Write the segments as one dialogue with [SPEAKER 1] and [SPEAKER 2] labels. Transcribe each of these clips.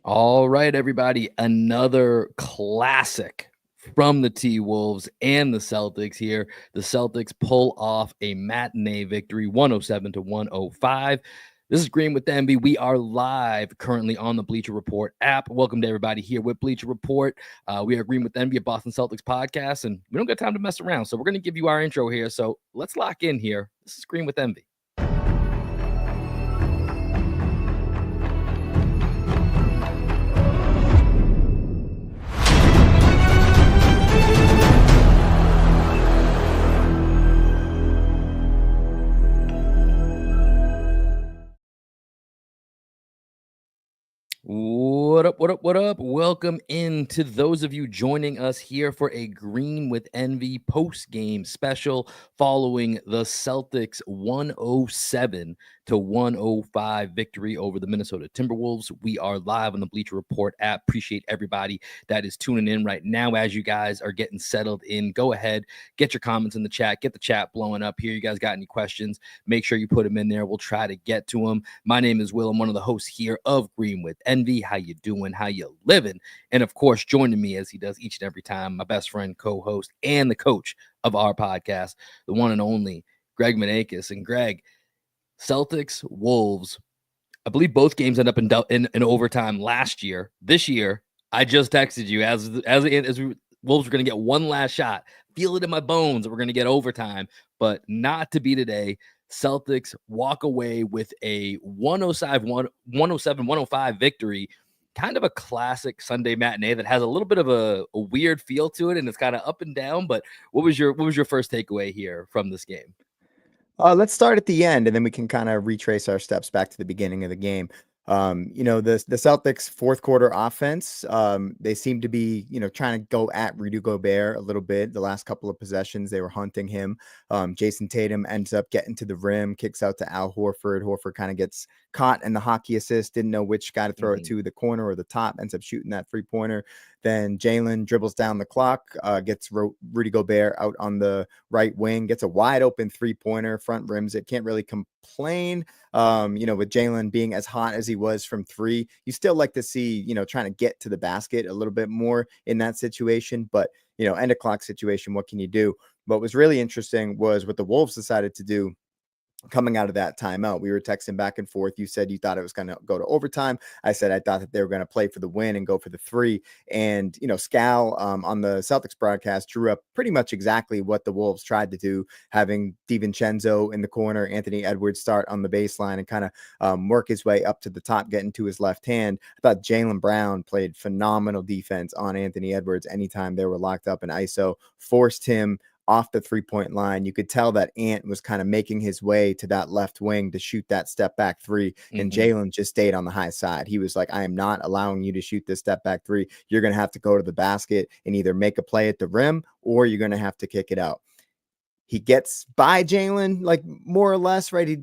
[SPEAKER 1] All right, everybody. Another classic from the T-Wolves and the Celtics here. The Celtics pull off a matinee victory, 107-105. This is Green with Envy. We are live currently on the Bleacher Report app. Welcome to everybody here with Bleacher Report. We are Green with Envy, a Boston Celtics podcast, and we don't got time to mess around. So we're going to give you our intro here. So let's lock in here. This is Green with Envy. What up, what up, what up? Welcome in to those of you joining us here for a Green with Envy post-game special following the Celtics 107-105 victory over the Minnesota Timberwolves. We are live on the Bleacher Report app. Appreciate everybody that is tuning in right now. As you guys are getting settled in, go ahead, get your comments in the chat, get the chat blowing up here. You guys got any questions, make sure you put them in there. We'll try to get to them. My name is Will. I'm one of the hosts here of Green with Envy. How you doing? How you living? And of course, joining me as he does each and every time, my best friend, co-host, and the coach of our podcast, the one and only Greg Manakis. And Greg, Celtics, Wolves, I believe both games end up in overtime last year. This year, I just texted you as Wolves were going to get one last shot. Feel it in my bones that we're going to get overtime, but not to be today. Celtics walk away with a 107-105 victory. Kind of a classic Sunday matinee that has a little bit of a weird feel to it, and it's kind of up and down. But what was your first takeaway here from this game?
[SPEAKER 2] Let's start at the end, and then we can kind of retrace our steps back to the beginning of the game. The Celtics fourth quarter offense, they seem to be, trying to go at Rudy Gobert a little bit. The last couple of possessions, they were hunting him. Jason Tatum ends up getting to the rim, kicks out to Al Horford. Horford kind of gets caught in the hockey assist, didn't know which guy to throw it to, the corner or the top, ends up shooting that 3-pointer. Then Jalen dribbles down the clock, gets Rudy Gobert out on the right wing, gets a wide open 3-pointer, front rims it. Can't really complain. With Jalen being as hot as he was from three, you still like to see, trying to get to the basket a little bit more in that situation. But, end of clock situation, what can you do? What was really interesting was what the Wolves decided to do coming out of that timeout. We were texting back and forth. You said you thought it was going to go to overtime. I said I thought that they were going to play for the win and go for the three. And, Scal on the Celtics broadcast drew up pretty much exactly what the Wolves tried to do, having DiVincenzo in the corner, Anthony Edwards start on the baseline and kind of work his way up to the top, getting to his left hand. I thought Jaylen Brown played phenomenal defense on Anthony Edwards anytime they were locked up in ISO, forced him off the 3-point line. You could tell that Ant was kind of making his way to that left wing to shoot that step back three. And Jalen just stayed on the high side. He was like, I am not allowing you to shoot this step back three. You're going to have to go to the basket and either make a play at the rim or you're going to have to kick it out. He gets by Jalen, like more or less, right?
[SPEAKER 1] I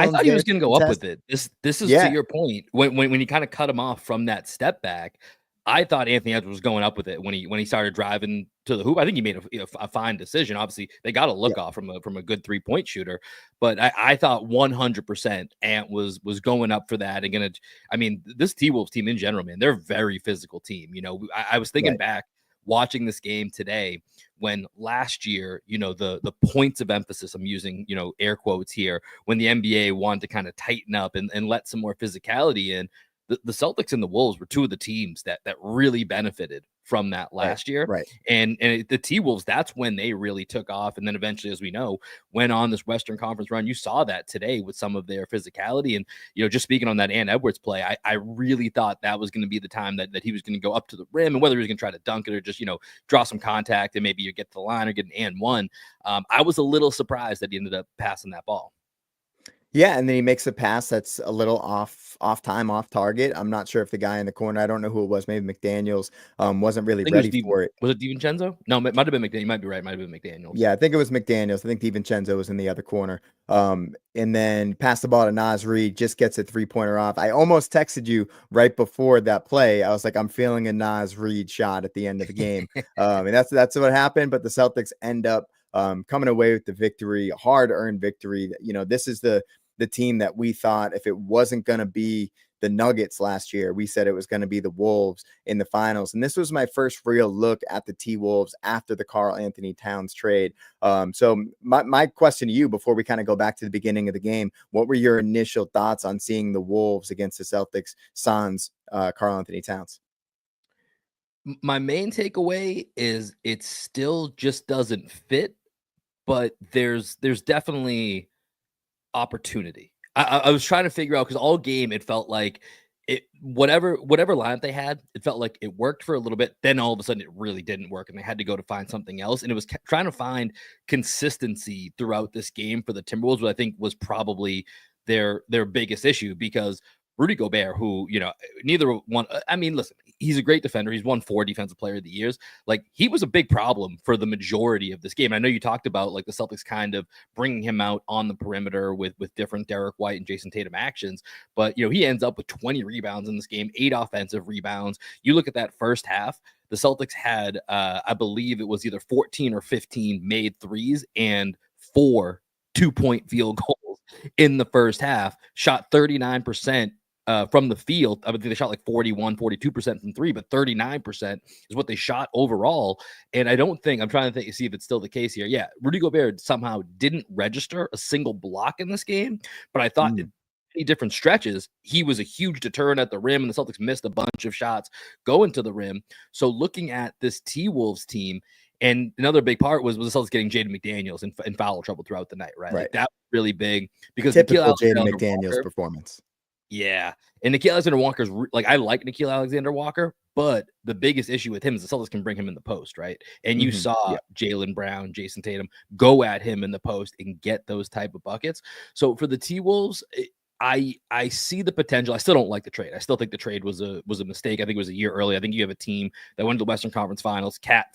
[SPEAKER 1] thought he was going to go up with it. This is to your point. When he kind of cut him off from that step back, I thought Anthony Edwards was going up with it when he started driving to the hoop. I think he made a fine decision. Obviously, they got a look off from a good 3-point shooter, but I thought 100% Ant was going up for that and this T-Wolves team in general, man, they're a very physical team. I was thinking back watching this game today when last year, the points of emphasis, I'm using, air quotes here, when the NBA wanted to kind of tighten up and let some more physicality in. The Celtics and the Wolves were two of the teams that really benefited from that last year.
[SPEAKER 2] Right.
[SPEAKER 1] And the T-Wolves, that's when they really took off. And then eventually, as we know, went on this Western Conference run. You saw that today with some of their physicality. And, just speaking on that Ant Edwards play, I really thought that was going to be the time that he was going to go up to the rim, and whether he was going to try to dunk it or just, draw some contact and maybe you get to the line or get an and one. I was a little surprised that he ended up passing that ball.
[SPEAKER 2] Yeah, and then he makes a pass that's a little off time, off target. I'm not sure if the guy in the corner, I don't know who it was, maybe McDaniels, wasn't really ready for it.
[SPEAKER 1] Was it DiVincenzo? No, it might have been McDaniels. You might be right. It might have been McDaniels.
[SPEAKER 2] Yeah, I think it was McDaniels. I think DiVincenzo was in the other corner. And then pass the ball to Naz Reid, just gets a 3-pointer off. I almost texted you right before that play. I was like, I'm feeling a Naz Reid shot at the end of the game. And that's what happened. But the Celtics end up coming away with the victory, hard-earned victory. This is the team that we thought if it wasn't going to be the Nuggets last year, we said it was going to be the Wolves in the finals. And this was my first real look at the T-Wolves after the Karl Anthony Towns trade. So my question to you before we kind of go back to the beginning of the game, what were your initial thoughts on seeing the Wolves against the Celtics sans Karl Anthony Towns?
[SPEAKER 1] My main takeaway is it still just doesn't fit, but there's definitely opportunity. I was trying to figure out because all game it felt like whatever lineup they had, it felt like it worked for a little bit. Then all of a sudden it really didn't work, and they had to go to find something else. And it was trying to find consistency throughout this game for the Timberwolves, which I think was probably their biggest issue because Rudy Gobert, who, neither one, I mean, listen, he's a great defender. He's won 4 defensive player of the years. Like, he was a big problem for the majority of this game. I know you talked about like the Celtics kind of bringing him out on the perimeter with different Derek White and Jason Tatum actions. But, he ends up with 20 rebounds in this game, 8 offensive rebounds. You look at that first half, the Celtics had, I believe it was either 14 or 15 made threes and 4 2-point field goals in the first half, shot 39% from the field. I think they shot like 42% from 3, but 39% is what they shot overall. And I don't think, I'm trying to see if it's still the case here. Yeah, Rudy Gobert somehow didn't register a single block in this game, but I thought in many different stretches, he was a huge deterrent at the rim, and the Celtics missed a bunch of shots going to the rim. So looking at this T-Wolves team, and another big part was the Celtics getting Jaden McDaniels in foul trouble throughout the night, right? Like that was really big because
[SPEAKER 2] typical Jaden McDaniels performance.
[SPEAKER 1] Yeah. And Nickeil Alexander-Walker's like, I like Nickeil Alexander-Walker, but the biggest issue with him is the Celtics can bring him in the post, right? And you saw Jaylen Brown, Jason Tatum go at him in the post and get those type of buckets. So for the T-Wolves, I see the potential. I still don't like the trade. I still think the trade was a mistake. I think it was a year early. I think you have a team that went to the Western Conference Finals. Cat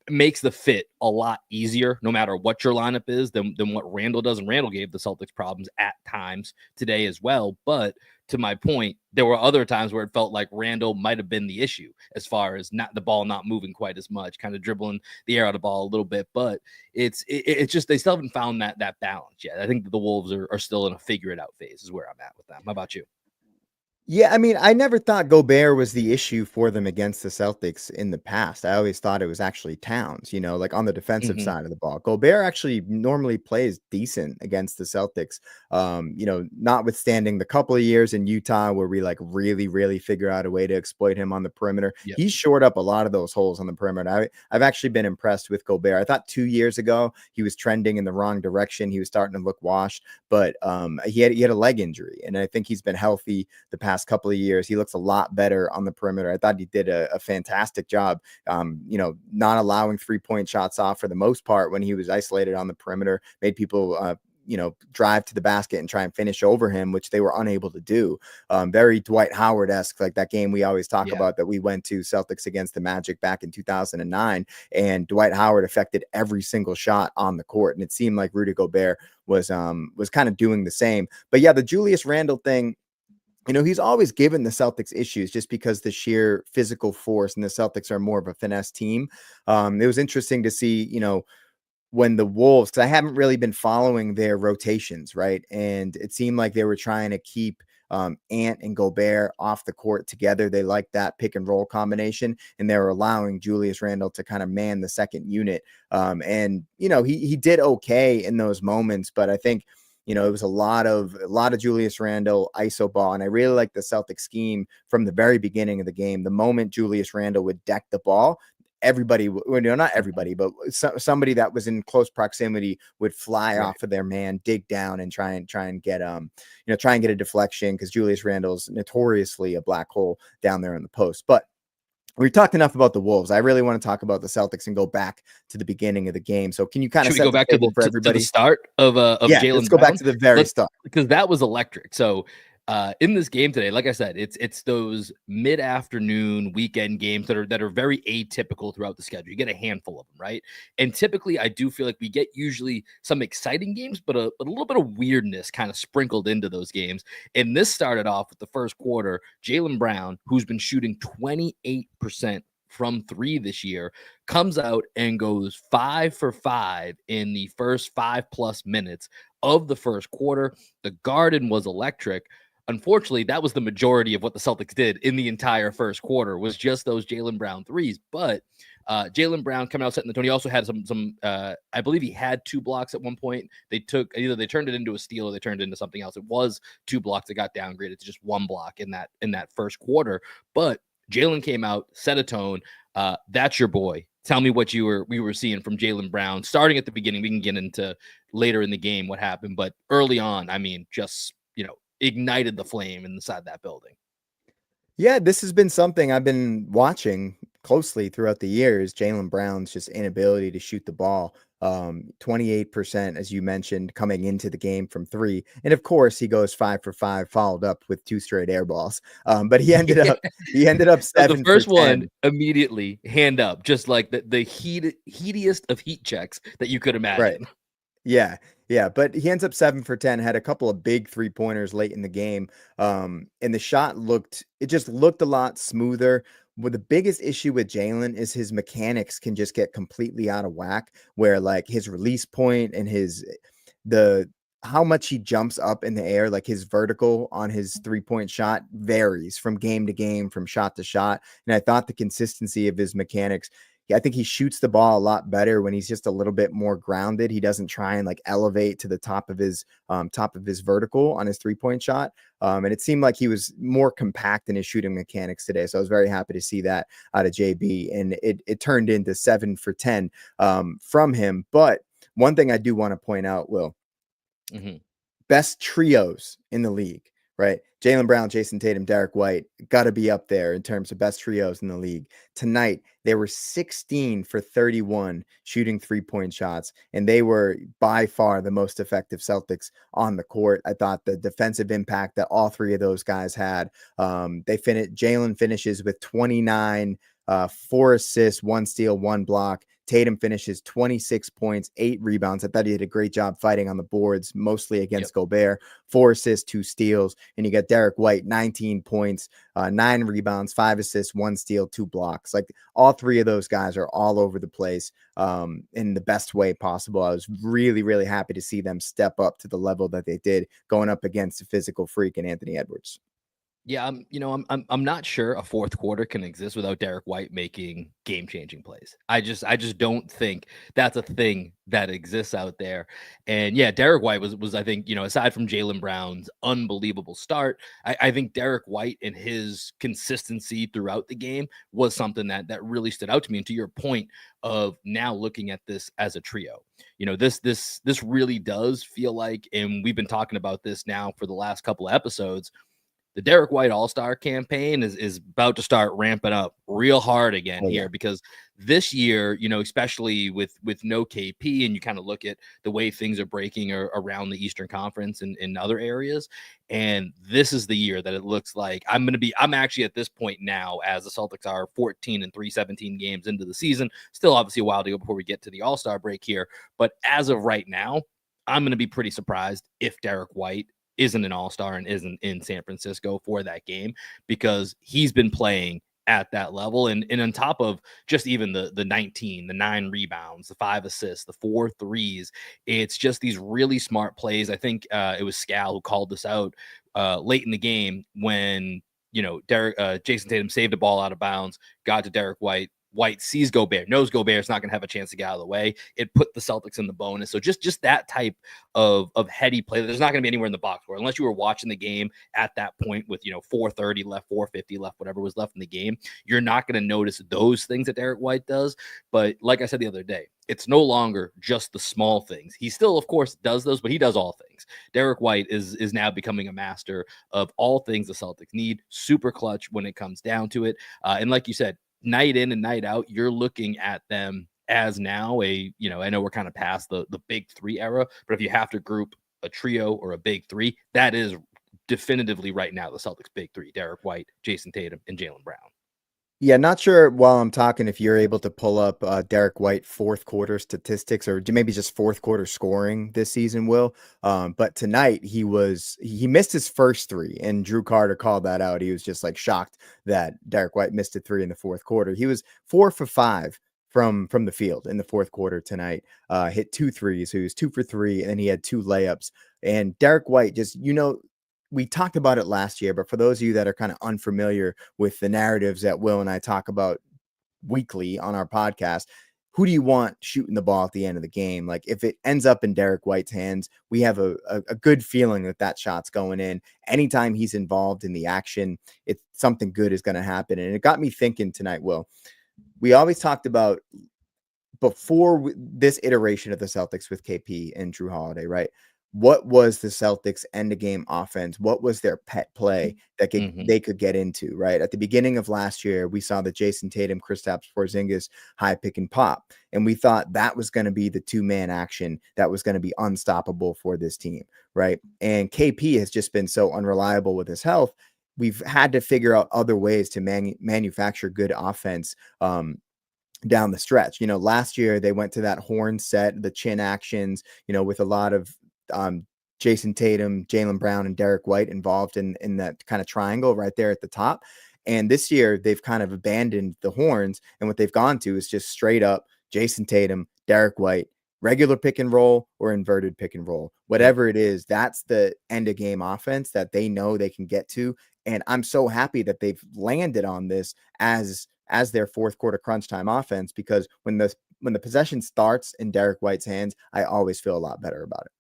[SPEAKER 1] makes the fit a lot easier no matter what your lineup is than what Randall does. And Randall gave the Celtics problems at times today as well. But to my point, there were other times where it felt like Randall might have been the issue as far as the ball not moving quite as much, kind of dribbling the air out of the ball a little bit. But it's just they still haven't found that balance yet. I think that the Wolves are still in a figure it out phase is where I'm at with them. How about you?
[SPEAKER 2] Yeah, I mean, I never thought Gobert was the issue for them against the Celtics in the past. I always thought it was actually Towns, like on the defensive side of the ball. Gobert actually normally plays decent against the Celtics. Notwithstanding the couple of years in Utah where we like really, really figure out a way to exploit him on the perimeter.
[SPEAKER 1] Yep.
[SPEAKER 2] He's shored up a lot of those holes on the perimeter. I've actually been impressed with Gobert. I thought 2 years ago he was trending in the wrong direction. He was starting to look washed, but he had a leg injury, and I think he's been healthy the past couple of years. He looks a lot better on the perimeter. I thought he did a fantastic job, not allowing 3-point shots off for the most part when he was isolated on the perimeter, made people, drive to the basket and try and finish over him, which they were unable to do. Very Dwight Howard-esque, like that game we always talk about that we went to, Celtics against the Magic back in 2009, and Dwight Howard affected every single shot on the court. And it seemed like Rudy Gobert was kind of doing the same. But yeah, the Julius Randle thing, he's always given the Celtics issues just because the sheer physical force, and the Celtics are more of a finesse team. It was interesting to see, when the Wolves, because I haven't really been following their rotations, right? And it seemed like they were trying to keep Ant and Gobert off the court together. They liked that pick and roll combination, and they were allowing Julius Randle to kind of man the second unit. He did okay in those moments, but I think, it was a lot of Julius Randle iso ball, and I really like the Celtic scheme from the very beginning of the game. The moment Julius Randle would deck the ball, everybody, not everybody, but somebody that was in close proximity would fly off of their man, dig down, and try and get a deflection, because Julius Randle's notoriously a black hole down there in the post. But we talked enough about the Wolves. I really want to talk about the Celtics and go back to the beginning of the game. So can you kind of
[SPEAKER 1] go back to the start of Jaylen?
[SPEAKER 2] Let's go back to the very start,
[SPEAKER 1] because that was electric. So in this game today, like I said, it's those mid-afternoon weekend games that are very atypical throughout the schedule. You get a handful of them, right? And typically, I do feel like we get usually some exciting games, but a little bit of weirdness kind of sprinkled into those games. And this started off with the first quarter. Jaylen Brown, who's been shooting 28% from 3 this year, comes out and goes 5 for 5 in the first 5+ minutes of the first quarter. The Garden was electric. Unfortunately, that was the majority of what the Celtics did in the entire first quarter, was just those Jaylen Brown threes. But Jaylen Brown coming out setting the tone. He also had some. I believe he had 2 blocks at one point. They turned it into a steal or they turned it into something else. It was 2 blocks that got downgraded to just 1 block in that first quarter. But Jaylen came out, set a tone. That's your boy. Tell me what we were seeing from Jaylen Brown starting at the beginning. We can get into later in the game what happened, but early on, I mean, just ignited the flame inside that building.
[SPEAKER 2] Yeah, this has been something I've been watching closely throughout the years. Jaylen Brown's just inability to shoot the ball. 28%, as you mentioned, coming into the game from 3. And of course, he goes 5 for 5, followed up with 2 straight air balls. But he ended up
[SPEAKER 1] The
[SPEAKER 2] 7 for
[SPEAKER 1] first one
[SPEAKER 2] 10.
[SPEAKER 1] immediately hand up, just like the heatiest of heat checks that you could
[SPEAKER 2] Right.
[SPEAKER 1] imagine.
[SPEAKER 2] Yeah, yeah, but he ends up 7 for 10, had a couple of big three-pointers late in the game, and the shot just looked a lot smoother. Well, the biggest issue with Jalen is his mechanics can just get completely out of whack, where, like, his release point and the how much he jumps up in the air, like, his vertical on his three-point shot varies from game to game, from shot to shot, and I thought the consistency of his mechanics. Yeah, I think he shoots the ball a lot better when he's just a little bit more grounded. He doesn't try and like elevate to the top of his vertical on his three-point shot. And it seemed like he was more compact in his shooting mechanics today. So I was very happy to see that out of JB. And it turned into 7 for 10 from him. But one thing I do want to point out, Will, best trios in the league, right? Jaylen Brown, Jason Tatum, Derek White got to be up there in terms of best trios in the league. Tonight, they were 16 for 31 shooting three-point shots, and they were by far the most effective Celtics on the court. I thought the defensive impact that all 3 of those guys had. Jaylen finishes with 29, 4 assists, 1 steal, 1 block. Tatum finishes 26 points, 8 rebounds. I thought he did a great job fighting on the boards, mostly against Gobert. 4 assists, 2 steals. And you got Derek White, 19 points, 9 rebounds, 5 assists, 1 steal, 2 blocks. Like all 3 of those guys are all over the place in the best way possible. I was really, really happy to see them step up to the level that they did going up against a physical freak in Anthony Edwards.
[SPEAKER 1] Yeah, I'm not sure a fourth quarter can exist without Derek White making game-changing plays. I just don't think that's a thing that exists out there. And yeah, Derek White was I think, aside from Jaylen Brown's unbelievable start, I think Derek White and his consistency throughout the game was something that really stood out to me. And to your point of now looking at this as a trio, this really does feel like, and we've been talking about this now for the last couple of episodes, the Derek White All-Star campaign is about to start ramping up real hard again here, because this year, especially with no KP, and you kind of look at the way things are breaking around the Eastern Conference and in other areas, and this is the year that it looks like I'm actually at this point now, as the Celtics are 14-3, 17 games into the season, still obviously a while to go before we get to the All-Star break here, but as of right now, I'm going to be pretty surprised if Derek White isn't an all-star and isn't in San Francisco for that game, because he's been playing at that level. And on top of just even the 19, the 9 rebounds, the 5 assists, the 4 threes, it's just these really smart plays. I think it was Scal who called this out late in the game when, Jason Tatum saved the ball out of bounds, got to Derek White. White sees Gobert, knows Gobert's not going to have a chance to get out of the way. It put the Celtics in the bonus. So just that type of heady play. There's not going to be anywhere in the box score unless you were watching the game at that point with 4:30 left, 4:50 left, whatever was left in the game. You're not going to notice those things that Derek White does. But like I said the other day, it's no longer just the small things. He still, of course, does those, but he does all things. Derek White is now becoming a master of all things the Celtics need. Super clutch when it comes down to it. And like you said, night in and night out, you're looking at them as now I know we're kind of past the big 3 era, but if you have to group a trio or a big 3, that is definitively right now the Celtics big 3: Derek White, Jason Tatum, and Jaylen Brown.
[SPEAKER 2] Yeah, not sure while I'm talking if you're able to pull up Derek White fourth quarter statistics or maybe just fourth quarter scoring this season, Will. But tonight he missed his first 3, and Drew Carter called that out. He was just like shocked that Derek White missed a 3 in the fourth quarter. He was 4 for 5 from the field in the fourth quarter tonight. Hit 2 threes, so he was 2 for 3, and then he had 2 layups. And Derek White just we talked about it last year, but for those of you that are kind of unfamiliar with the narratives that Will and I talk about weekly on our podcast, who do you want shooting the ball at the end of the game? Like, if it ends up in Derek White's hands, we have a good feeling that that shot's going in. Anytime he's involved in the action, it's something good is going to happen. And it got me thinking tonight, Will. We always talked about before this iteration of the Celtics with KP and Drew Holiday, right? What was the Celtics end of game offense? What was their pet play that they could get into, right? At the beginning of last year, we saw the Jason Tatum, Kristaps Porzingis high pick and pop, and we thought that was going to be the two-man action that was going to be unstoppable for this team, right? And KP has just been so unreliable with his health. We've had to figure out other ways to manufacture good offense down the stretch. Last year they went to that horn set, the chin actions, with a lot of Jason Tatum, Jaylen Brown, and Derek White involved in that kind of triangle right there at the top. And this year they've kind of abandoned the horns, and what they've gone to is just straight up Jason Tatum, Derek White, regular pick and roll or inverted pick and roll, whatever it is. That's the end of game offense that they know they can get to. And I'm so happy that they've landed on this as their fourth quarter crunch time offense, because when the possession starts in Derek White's hands, I always feel a lot better about it.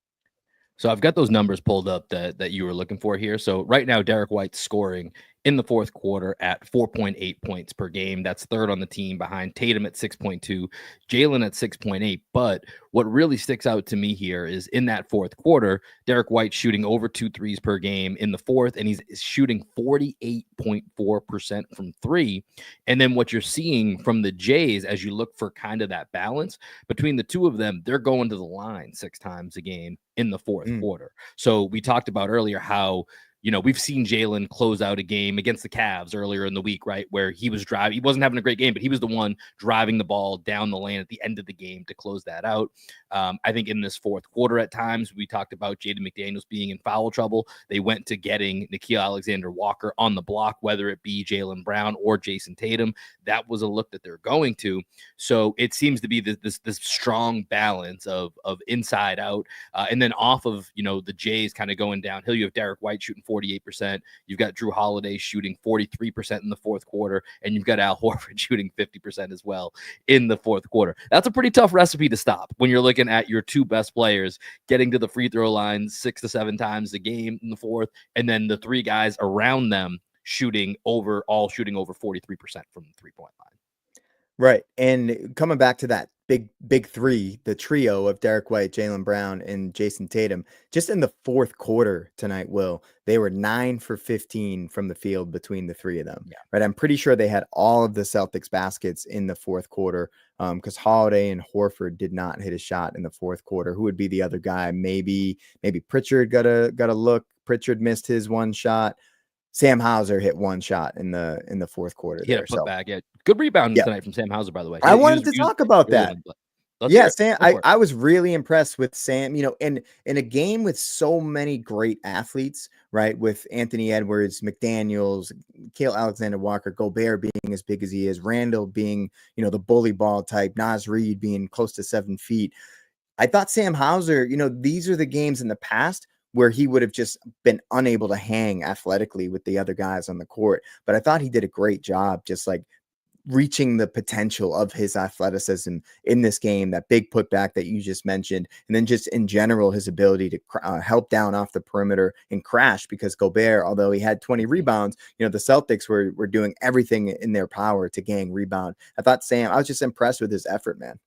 [SPEAKER 1] So I've got those numbers pulled up that you were looking for here. So right now, Derek White's scoring in the fourth quarter at 4.8 points per game. That's third on the team behind Tatum at 6.2, Jaylen at 6.8. But what really sticks out to me here is in that fourth quarter, Derek White shooting over 2 threes per game in the fourth, and he's shooting 48.4% from three. And then what you're seeing from the Jays as you look for kind of that balance between the two of them, they're going to the line 6 times a game in the fourth quarter. So we talked about earlier how, we've seen Jaylen close out a game against the Cavs earlier in the week, right? Where he was driving. He wasn't having a great game, but he was the one driving the ball down the lane at the end of the game to close that out. I think in this fourth quarter at times, we talked about Jaden McDaniels being in foul trouble. They went to getting Nickeil Alexander-Walker on the block, whether it be Jaylen Brown or Jason Tatum. That was a look that they're going to. So it seems to be this strong balance of inside out. And then off of, the Jays kind of going downhill, you have Derek White shooting 48%. You've got Drew Holiday shooting 43% in the fourth quarter. And you've got Al Horford shooting 50% as well in the fourth quarter. That's a pretty tough recipe to stop when you're looking at your two best players getting to the free throw line 6 to 7 times a game in the fourth. And then the three guys around them shooting over 43% from the 3-point line.
[SPEAKER 2] Right. And coming back to that big three, the trio of Derek White, Jaylen Brown, and Jason Tatum, just in the fourth quarter tonight, Will, they were 9 for 15 from the field between the three of them.
[SPEAKER 1] Yeah.
[SPEAKER 2] Right. I'm pretty sure they had all of the Celtics baskets in the fourth quarter, because Holiday and Horford did not hit a shot in the fourth quarter. Who would be the other guy? Maybe Pritchard got a look. Pritchard missed his one shot. Sam Hauser hit one shot in the fourth quarter.
[SPEAKER 1] He had a putback. Yeah, good rebound tonight from Sam Hauser, by the way.
[SPEAKER 2] I wanted to talk about that. Yeah, Sam, I was really impressed with Sam, in a game with so many great athletes, right? With Anthony Edwards, McDaniels, Nickeil Alexander-Walker, Gobert being as big as he is, Randall being, the bully ball type, Naz Reid being close to 7 feet. I thought Sam Hauser, these are the games in the past where he would have just been unable to hang athletically with the other guys on the court. But I thought he did a great job just like reaching the potential of his athleticism in this game, that big putback that you just mentioned, and then just in general, his ability to help down off the perimeter and crash, because Gobert, although he had 20 rebounds, the Celtics were doing everything in their power to gang rebound. I thought I was just impressed with his effort, man.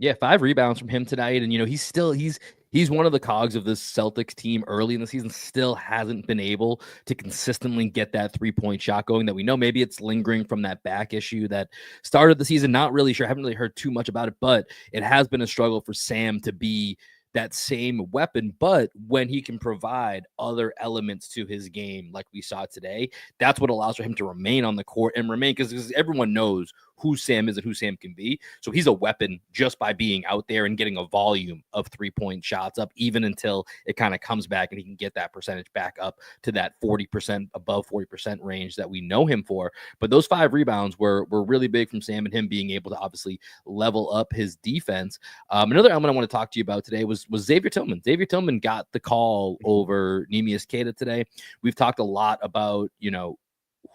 [SPEAKER 1] Yeah, 5 rebounds from him tonight. And, he's one of the cogs of this Celtics team early in the season, still hasn't been able to consistently get that 3-point shot going that we know. Maybe it's lingering from that back issue that started the season. Not really sure. Haven't really heard too much about it, but it has been a struggle for Sam to be that same weapon. But when he can provide other elements to his game, like we saw today, that's what allows for him to remain on the court and remain, because everyone knows who Sam is and who Sam can be. So he's a weapon just by being out there and getting a volume of 3-point shots up, even until it kind of comes back and he can get that percentage back up to that 40%, above 40% range that we know him for. But those 5 rebounds were really big from Sam, and him being able to obviously level up his defense. Another element I want to talk to you about today was Xavier Tillman. Xavier Tillman got the call over Neemias Queta today. We've talked a lot about,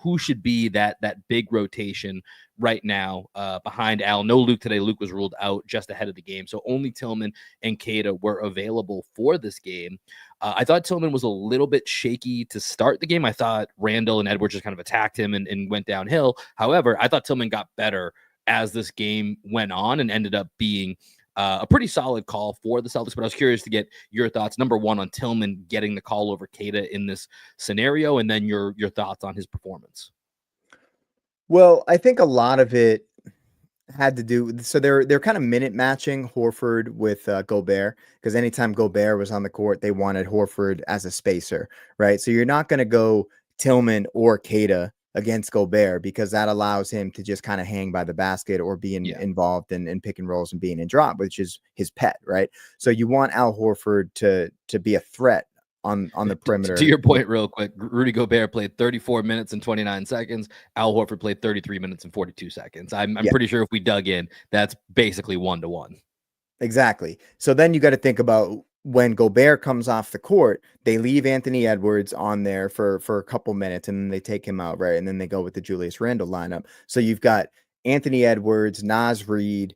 [SPEAKER 1] who should be that big rotation right now behind Al. No Luke today. Luke was ruled out just ahead of the game. So only Tillman and Queta were available for this game. I thought Tillman was a little bit shaky to start the game. I thought Randall and Edwards just kind of attacked him and went downhill. However, I thought Tillman got better as this game went on and ended up being a pretty solid call for the Celtics. But I was curious to get your thoughts. Number one, on Tillman getting the call over Queta in this scenario, and then your thoughts on his performance.
[SPEAKER 2] Well, I think a lot of it had to do with, so they're kind of minute matching Horford with Gobert, because anytime Gobert was on the court, they wanted Horford as a spacer, right? So you're not going to go Tillman or Queta against Gobert, because that allows him to just kind of hang by the basket or be involved in pick and rolls and being in drop, which is his pet, right? So you want Al Horford to be a threat on the perimeter.
[SPEAKER 1] To your point, real quick, Rudy Gobert played 34 minutes and 29 seconds. Al Horford played 33 minutes and 42 seconds. I'm pretty sure if we dug in, that's basically 1-to-1.
[SPEAKER 2] Exactly. So then you got to think about when Gobert comes off the court, they leave Anthony Edwards on there for a couple minutes, and then they take him out, right? And then they go with the Julius Randle lineup. So you've got Anthony Edwards, Naz Reid,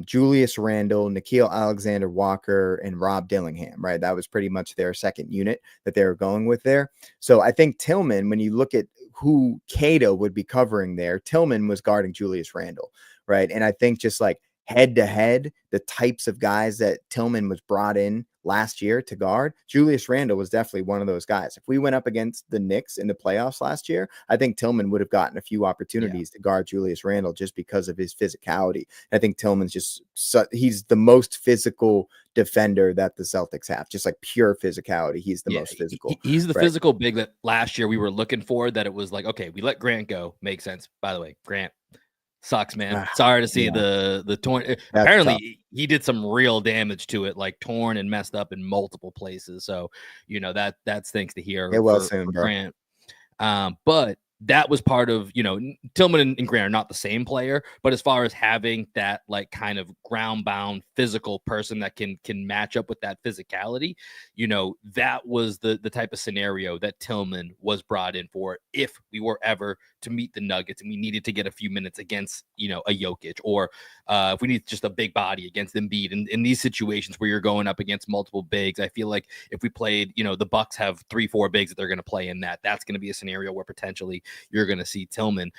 [SPEAKER 2] Julius Randle, Nickeil Alexander-Walker, and Rob Dillingham, right? That was pretty much their second unit that they were going with there. So I think Tillman, when you look at who Queta would be covering there, Tillman was guarding Julius Randle, right? And I think just like head to head, the types of guys that Tillman was brought in last year to guard, Julius Randle was definitely one of those guys. If we went up against the Knicks in the playoffs last year, I think Tillman would have gotten a few opportunities to guard Julius Randle just because of his physicality. I think Tillman's he's the most physical defender that the Celtics have, just like pure physicality. He's the most physical.
[SPEAKER 1] He's the physical big that last year we were looking for, that it was like, okay, we let Grant go. Makes sense. By the way, Grant sucks, man. Sorry to see the torn. That's apparently tough. He did some real damage to it, like torn and messed up in multiple places. So, that stinks to hear.
[SPEAKER 2] It was soon, bro.
[SPEAKER 1] Grant. But that was part of, Tillman and Grant are not the same player, but as far as having that like kind of ground bound physical person that can match up with that physicality, that was the type of scenario that Tillman was brought in for if we were ever to meet the Nuggets and we needed to get a few minutes against, a Jokic, or if we need just a big body against Embiid. And in these situations where you're going up against multiple bigs, I feel like if we played, the Bucks have 3-4 bigs that they're going to play in that's going to be a scenario where potentially you're going to see Tillman.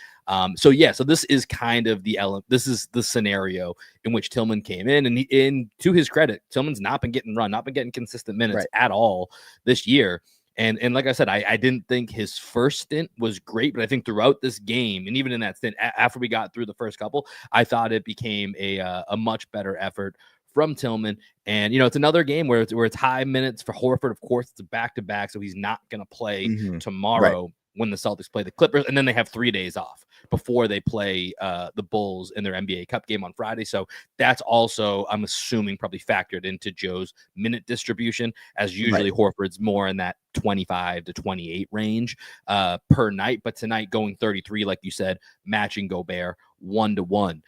[SPEAKER 1] So this is kind of this is the scenario in which Tillman came in, and to his credit, Tillman's not been getting consistent minutes at all this year. And like I said, I didn't think his first stint was great, but I think throughout this game, and even in that stint, after we got through the first couple, I thought it became a much better effort from Tillman. And, it's another game where it's high minutes for Horford. Of course, it's a back-to-back, so he's not going to play tomorrow when the Celtics play the Clippers, and then they have 3 days off before they play the Bulls in their NBA Cup game on Friday. So that's also, I'm assuming, probably factored into Joe's minute distribution, as usually Horford's more in that 25 to 28 range per night. But tonight, going 33, like you said, matching Gobert 1-to-1.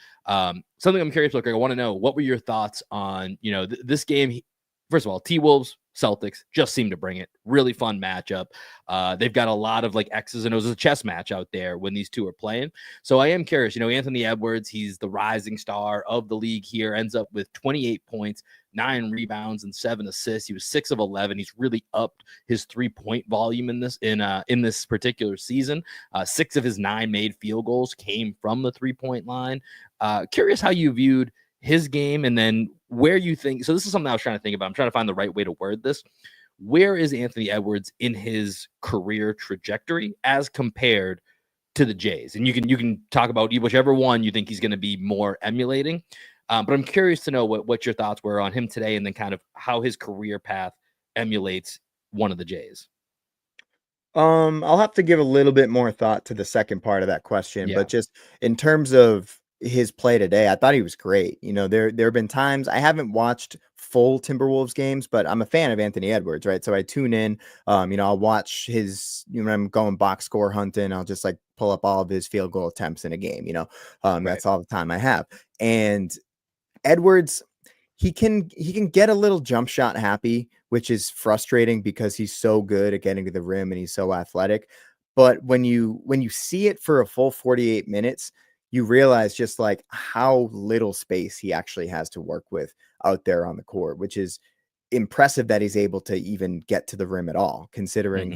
[SPEAKER 1] Something I'm curious about, Greg, I want to know, what were your thoughts on, this game? First of all, T-Wolves, Celtics just seem to bring it. Really fun matchup. They've got a lot of like X's and O's. It's a chess match out there when these two are playing. So I am curious, Anthony Edwards, he's the rising star of the league here, ends up with 28 points, 9 rebounds, and 7 assists. He was 6 of 11. He's really upped his 3-point volume in this particular season. 6 of his 9 made field goals came from the 3-point line. Curious how you viewed his game, and then where you think, so this is something I was trying to think about. I'm trying to find the right way to word this. Where is Anthony Edwards in his career trajectory as compared to the Jays? And you can talk about whichever one you think he's going to be more emulating. But I'm curious to know what your thoughts were on him today, and then kind of how his career path emulates one of the Jays.
[SPEAKER 2] I'll have to give a little bit more thought to the second part of that question,
[SPEAKER 1] Yeah,
[SPEAKER 2] but just in terms of his play today, I thought he was great. There have been times I haven't watched full Timberwolves games, but I'm a fan of Anthony Edwards, right? So I tune in. I'll watch his. When I'm going box score hunting, I'll just like pull up all of his field goal attempts in a game.
[SPEAKER 1] right.
[SPEAKER 2] That's all the time I have. And Edwards, he can get a little jump shot happy, which is frustrating because he's so good at getting to the rim and he's so athletic. But when you see it for a full 48 minutes, you realize just like how little space he actually has to work with out there on the court, which is impressive that he's able to even get to the rim at all, considering
[SPEAKER 1] Mhm.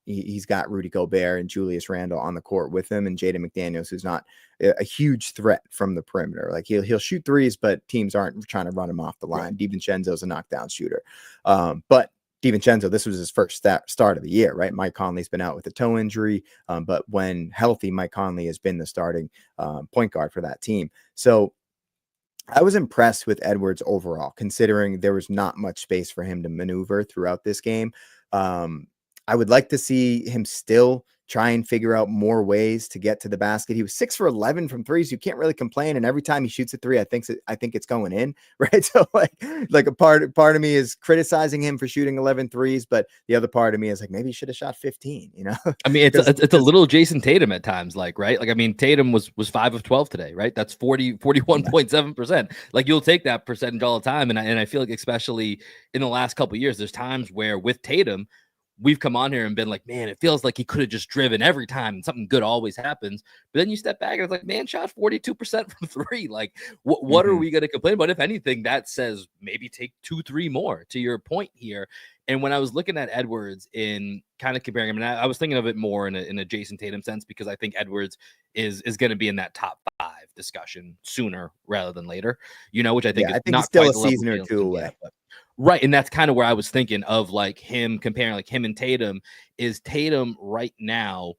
[SPEAKER 2] he's got Rudy Gobert and Julius Randle on the court with him, and Jaden McDaniels, who's not a huge threat from the perimeter. Like he'll shoot threes, but teams aren't trying to run him off the
[SPEAKER 1] Right.
[SPEAKER 2] line. DiVincenzo's a knockdown shooter, but DiVincenzo, this was his first start of the year, right? Mike Conley's been out with a toe injury, but when healthy, Mike Conley has been the starting point guard for that team. So I was impressed with Edwards overall, considering there was not much space for him to maneuver throughout this game. Um, I would like to see him still try and figure out more ways to get to the basket. He was 6 for 11 from threes. You can't really complain. And every time he shoots a three, I think it's going in, right? So like a part of me is criticizing him for shooting 11 threes, but the other part of me is like, maybe he should have shot 15,
[SPEAKER 1] I mean, it's
[SPEAKER 2] because
[SPEAKER 1] it's a little Jason Tatum at times, like, right? Like, I mean, Tatum was 5 of 12 today, right? That's 41.7%. Like, you'll take that percentage all the time. And I feel like, especially in the last couple of years, there's times where with Tatum, we've come on here and been like, man, it feels like he could have just driven every time and something good always happens. But then you step back and it's like, man, shot 42% from three. Like, what are
[SPEAKER 2] Mhm.
[SPEAKER 1] we going to complain about? If anything, that says maybe take 2, 3 more to your point here. And when I was looking at Edwards in kind of comparing him, and I was thinking of it more in a Jason Tatum sense, because I think Edwards is going to be in that top 5 discussion sooner rather than later, which I think
[SPEAKER 2] Yeah,
[SPEAKER 1] is
[SPEAKER 2] I think he's
[SPEAKER 1] not
[SPEAKER 2] still
[SPEAKER 1] quite
[SPEAKER 2] a
[SPEAKER 1] the level
[SPEAKER 2] season or
[SPEAKER 1] Tatum's
[SPEAKER 2] two
[SPEAKER 1] going to be at.
[SPEAKER 2] away.
[SPEAKER 1] But right. And that's kind of where I was thinking of, like, him comparing like him and Tatum. Is Tatum right now,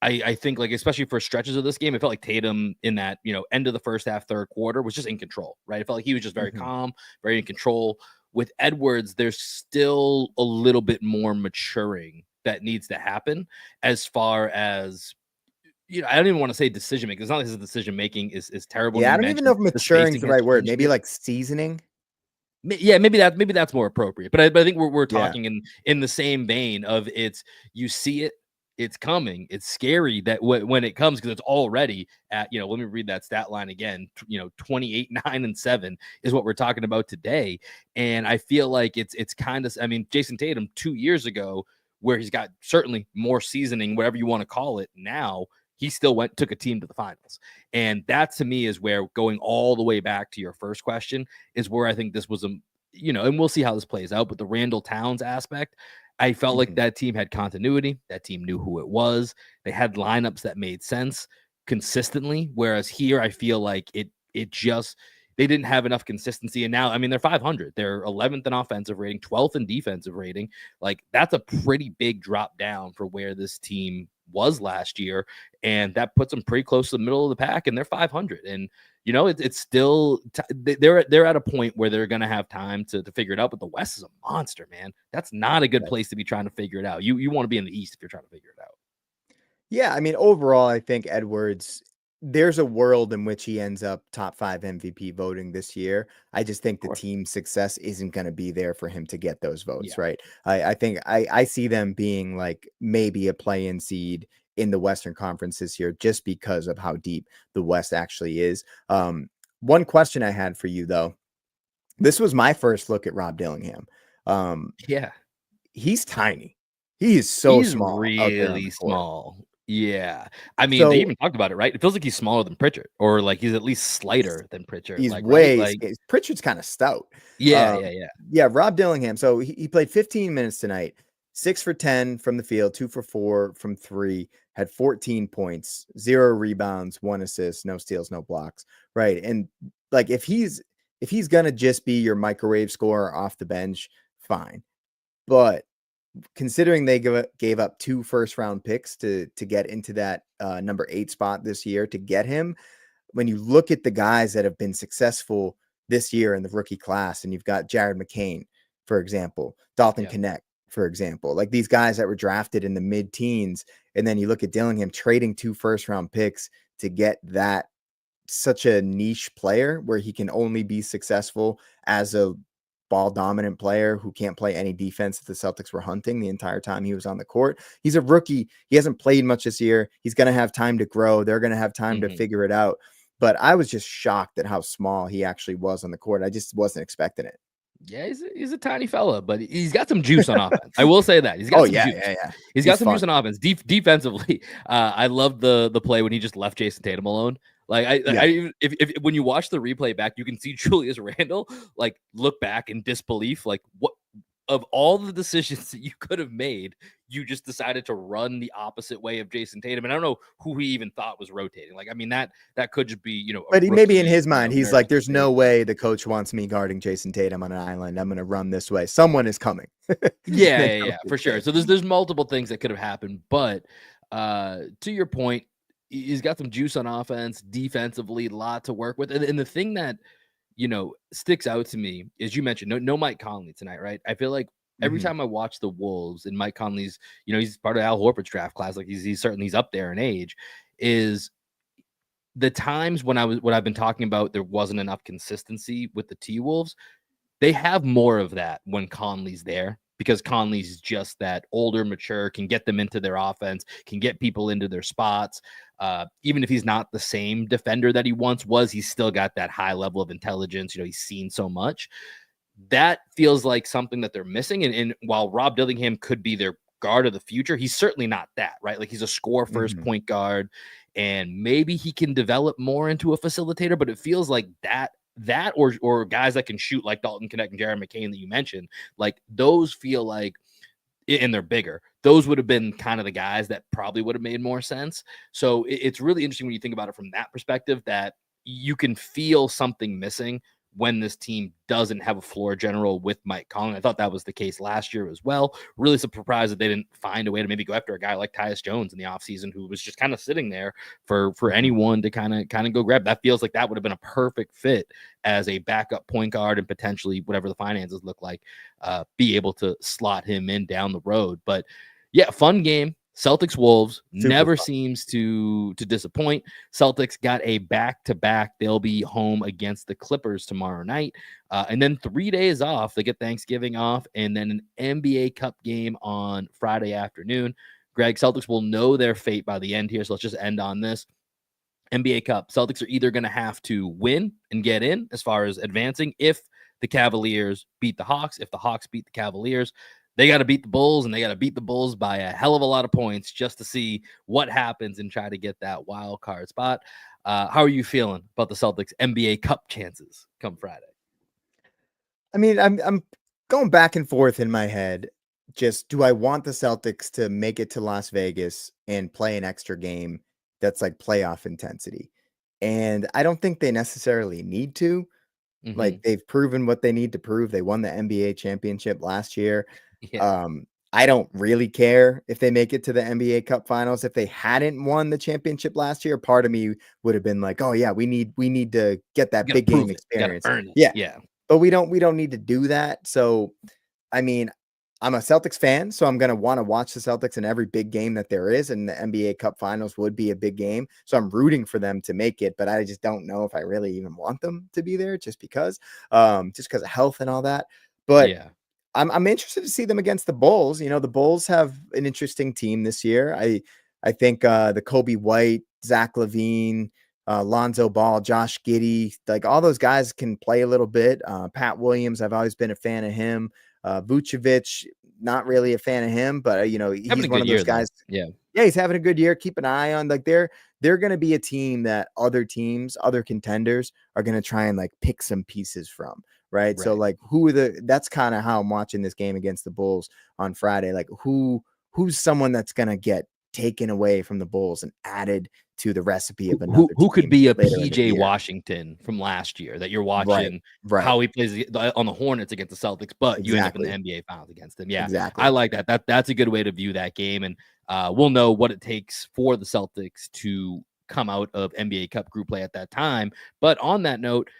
[SPEAKER 1] I think, like, especially for stretches of this game, it felt like Tatum in that, end of the first half, third quarter was just in control, right? It felt like he was just very
[SPEAKER 2] Mhm.
[SPEAKER 1] calm, very in control. With Edwards, there's still a little bit more maturing that needs to happen as far as, I don't even want to say decision making. It's not like his decision making is terrible. And
[SPEAKER 2] Yeah,
[SPEAKER 1] you
[SPEAKER 2] I don't even know
[SPEAKER 1] mentioned
[SPEAKER 2] if
[SPEAKER 1] the
[SPEAKER 2] maturing is
[SPEAKER 1] spacing
[SPEAKER 2] the
[SPEAKER 1] has
[SPEAKER 2] right word.
[SPEAKER 1] changed a
[SPEAKER 2] Maybe
[SPEAKER 1] bit.
[SPEAKER 2] like seasoning?
[SPEAKER 1] Yeah, maybe that's more appropriate. But I think we're
[SPEAKER 2] Yeah.
[SPEAKER 1] talking in the same vein of, you see it, it's coming. It's scary that when it comes, because it's already at, let me read that stat line again. 28, 9, and 7 is what we're talking about today. And I feel like it's kind of, I mean, Jason Tatum 2 years ago, where he's got certainly more seasoning, whatever you want to call it. Now he still took a team to the finals. And that to me is where, going all the way back to your first question, is where I think this was and we'll see how this plays out, but the Randall Towns aspect, I felt like
[SPEAKER 2] Mhm.
[SPEAKER 1] that team had continuity. That team knew who it was. They had lineups that made sense consistently. Whereas here, I feel like it just, they didn't have enough consistency. And now, I mean, they're 500. They're 11th in offensive rating, 12th in defensive rating. Like, that's a pretty big drop down for where this team was last year. And that puts them pretty close to the middle of the pack, and they're 500. And it's still they're at a point where they're going to have time to figure it out. But the West is a monster, man. That's not a good
[SPEAKER 2] Right.
[SPEAKER 1] place to be trying to figure it out. You want to be in the East if you're trying to figure it out.
[SPEAKER 2] Yeah, I mean, overall, I think Edwards, there's a world in which he ends up top 5 MVP voting this year. I just think
[SPEAKER 1] Of
[SPEAKER 2] the
[SPEAKER 1] course.
[SPEAKER 2] team's success isn't going to be there for him to get those votes,
[SPEAKER 1] Yeah.
[SPEAKER 2] right? I think I see them being like maybe a play-in seed in the Western Conference this year, just because of how deep the West actually is. One question I had for you, though, this was my first look at Rob Dillingham. Um,
[SPEAKER 1] Yeah.
[SPEAKER 2] he's tiny. He is so
[SPEAKER 1] He's
[SPEAKER 2] small out there on
[SPEAKER 1] really
[SPEAKER 2] the court.
[SPEAKER 1] small. Yeah. I mean, they
[SPEAKER 2] So
[SPEAKER 1] even talked about it, right? It feels like he's smaller than Pritchard, or like he's at least slighter than Pritchard,
[SPEAKER 2] he's
[SPEAKER 1] like, right?
[SPEAKER 2] way
[SPEAKER 1] Like,
[SPEAKER 2] Pritchard's kinda stout.
[SPEAKER 1] yeah,
[SPEAKER 2] Um,
[SPEAKER 1] yeah, yeah.
[SPEAKER 2] yeah, Rob Dillingham, so he played 15 minutes tonight, 6 for 10 from the field, 2 for 4 from 3, had 14 points, 0 rebounds, 1 assist, no steals, no blocks, right? And, like, if he's gonna just be your microwave scorer off the bench, fine. But considering they gave up 2 first round picks to get into that, number 8 spot this year to get him, when you look at the guys that have been successful this year in the rookie class, and you've got Jared McCain, for example, Dalton
[SPEAKER 1] Yeah.
[SPEAKER 2] Knecht, for example, like these guys that were drafted in the mid-teens, and then you look at Dillingham trading 2 first-round picks to get that such a niche player where he can only be successful as a ball dominant player who can't play any defense that the Celtics were hunting the entire time he was on the court. He's a rookie. He hasn't played much this year. He's going to have time to grow. They're going to have time to figure it out. But I was just shocked at how small he actually was on the court. I just wasn't expecting it.
[SPEAKER 1] Yeah, he's a tiny fella, but he's got some juice on offense. I will say that he's got some juice.
[SPEAKER 2] Yeah.
[SPEAKER 1] He's got some juice on offense. Defensively, I love the play when he just left Jason Tatum alone. Like if when you watch the replay back, you can see Julius Randle like look back in disbelief. Like, what of all the decisions that you could have made, you just decided to run the opposite way of Jason Tatum. And I don't know who he even thought was rotating. Like, I mean, that could just be,
[SPEAKER 2] but maybe in his mind, he's like, there's no way the coach wants me guarding Jason Tatum on an island. I'm going to run this way. Someone is coming.
[SPEAKER 1] yeah, for sure. So there's multiple things that could have happened. But to your point, he's got some juice on offense, defensively, a lot to work with. And the thing that, sticks out to me is you mentioned no Mike Conley tonight, right? I feel like every time I watch the Wolves and Mike Conley's, he's part of Al Horford's draft class. Like he's up there in age. Is the times when I've been talking about there wasn't enough consistency with the T-Wolves. They have more of that when Conley's there, because Conley's just that older, mature, can get them into their offense, can get people into their spots. Even if he's not the same defender that he once was, he's still got that high level of intelligence. He's seen so much. That feels like something that they're missing. And while Rob Dillingham could be their guard of the future, he's certainly not that, right? Like, he's a score first point guard, and maybe he can develop more into a facilitator, but it feels like that or guys that can shoot like Dalton Knecht and Jared McCain that you mentioned, like those feel like, and they're bigger, those would have been kind of the guys that probably would have made more sense. So it's really interesting when you think about it from that perspective, that you can feel something missing when this team doesn't have a floor general with Mike Conley. I thought that was the case last year as well. Really surprised that they didn't find a way to maybe go after a guy like Tyus Jones in the offseason, who was just kind of sitting there for anyone to kind of go grab. That feels like that would have been a perfect fit as a backup point guard, and potentially, whatever the finances look like, be able to slot him in down the road. But yeah, fun game. Celtics Wolves never seems to disappoint. Celtics got a back-to-back. They'll be home against the Clippers tomorrow night. And then 3 days off. They get Thanksgiving off, and then an NBA Cup game on Friday afternoon. Greg, Celtics will know their fate by the end here, so let's just end on this. NBA Cup. Celtics are either going to have to win and get in as far as advancing if the Cavaliers beat the Hawks. If the Hawks beat the Cavaliers, they got to beat the Bulls, and they got to beat the Bulls by a hell of a lot of points just to see what happens and try to get that wild card spot. How are you feeling about the Celtics NBA Cup chances come Friday?
[SPEAKER 2] I mean, I'm going back and forth in my head. Just, do I want the Celtics to make it to Las Vegas and play an extra game that's like playoff intensity? And I don't think they necessarily need to. Like, they've proven what they need to prove. They won the NBA championship last year.
[SPEAKER 1] Yeah.
[SPEAKER 2] I don't really care if they make it to the NBA Cup Finals. If they hadn't won the championship last year, part of me would have been like, oh yeah, we need to get that big game experience.
[SPEAKER 1] Yeah.
[SPEAKER 2] But we don't need to do that. So, I mean, I'm a Celtics fan, so I'm going to want to watch the Celtics in every big game that there is, and the NBA Cup Finals would be a big game. So I'm rooting for them to make it, but I just don't know if I really even want them to be there just because of health and all that. But yeah, I'm interested to see them against the Bulls. The Bulls have an interesting team this year. I think the Kobe White, Zach LaVine, Lonzo Ball, Josh Giddey, like all those guys can play a little bit. Pat Williams, I've always been a fan of him. Vucevic, not really a fan of him, but he's one of those guys.
[SPEAKER 1] Yeah,
[SPEAKER 2] he's having a good year. Keep an eye on, like, they're going to be a team that other contenders are going to try and like pick some pieces from. Right. So like, that's kind of how I'm watching this game against the Bulls on Friday. Like, who's someone that's going to get taken away from the Bulls and added to the recipe of another
[SPEAKER 1] who could be a PJ Washington from last year that you're watching,
[SPEAKER 2] right.
[SPEAKER 1] How he plays on the Hornets against the Celtics, but you end up in the NBA Finals against him. Yeah, exactly. I like that. That's a good way to view that game, and we'll know what it takes for the Celtics to come out of NBA Cup group play at that time. But on that note,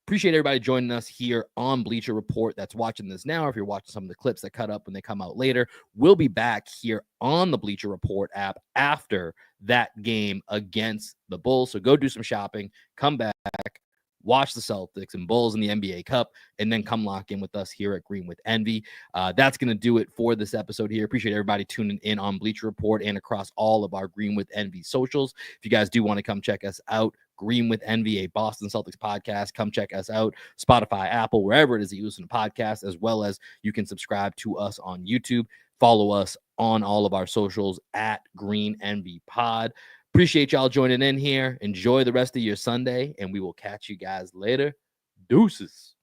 [SPEAKER 1] Appreciate everybody joining us here on Bleacher Report that's watching this now. If you're watching some of the clips that cut up when they come out later, we'll be back here on the Bleacher Report app after that game against the Bulls. So go do some shopping, come back, watch the Celtics and Bulls in the NBA Cup, and then come lock in with us here at Green with Envy. That's going to do it for this episode here. Appreciate everybody tuning in on Bleacher Report and across all of our Green with Envy socials. If you guys do want to come check us out, Green with Envy, a Boston Celtics podcast. Come check us out, Spotify, Apple, wherever it is that you listen to podcasts, as well as you can subscribe to us on YouTube. Follow us on all of our socials at Green Envy Pod. Appreciate y'all joining in here. Enjoy the rest of your Sunday, and we will catch you guys later. Deuces.